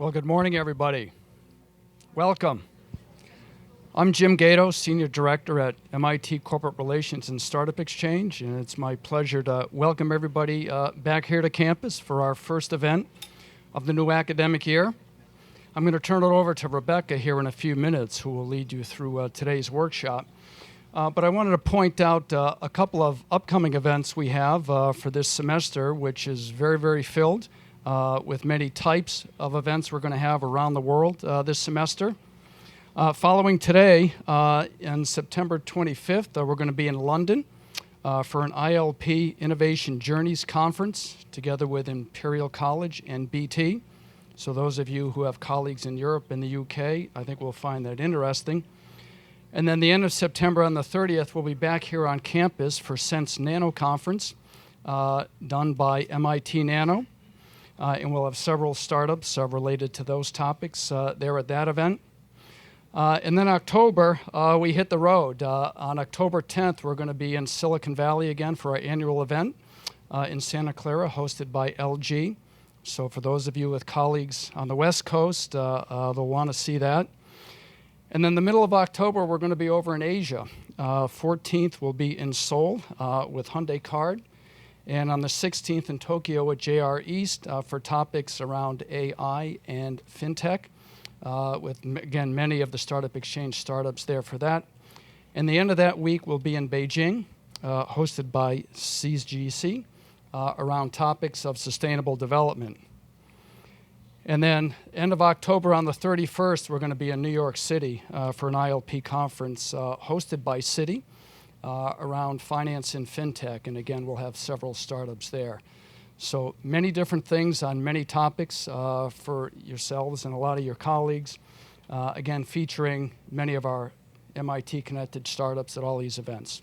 Well, good morning, everybody. Welcome. I'm Jim Gado, Senior Director at MIT Corporate Relations and Startup Exchange, and it's my pleasure to welcome everybody back here to campus for our first event of the new academic year. I'm going to turn it over to Rebecca here in a few minutes, who will lead you through today's workshop. But I wanted to point out a couple of upcoming events we have for this semester, which is very, very filled with many types of events we're going to have around the world this semester. Following today, on September 25th, we're going to be in London for an ILP Innovation Journeys Conference together with Imperial College and BT. So those of you who have colleagues in Europe and the UK, I think will find that interesting. And then the end of September on the 30th, we'll be back here on campus for Sense Nano Conference done by MIT Nano. And we'll have several startups related to those topics there at that event. And then October, we hit the road. On October 10th, we're going to be in Silicon Valley again for our annual event in Santa Clara, hosted by LG. So for those of you with colleagues on the West Coast, they'll want to see that. And then the middle of October, we're going to be over in Asia. 14th, we'll be in Seoul with Hyundai Card. And on the 16th in Tokyo at JR East for topics around AI and FinTech. With, again, many of the Startup Exchange startups there for that. And the end of that week will be in Beijing, hosted by CGC, around topics of sustainable development. And then end of October on the 31st, we're going to be in New York City for an ILP conference hosted by Citi around finance and FinTech. And again, we'll have several startups there. So many different things on many topics for yourselves and a lot of your colleagues. Again, featuring many of our MIT-connected startups at all these events.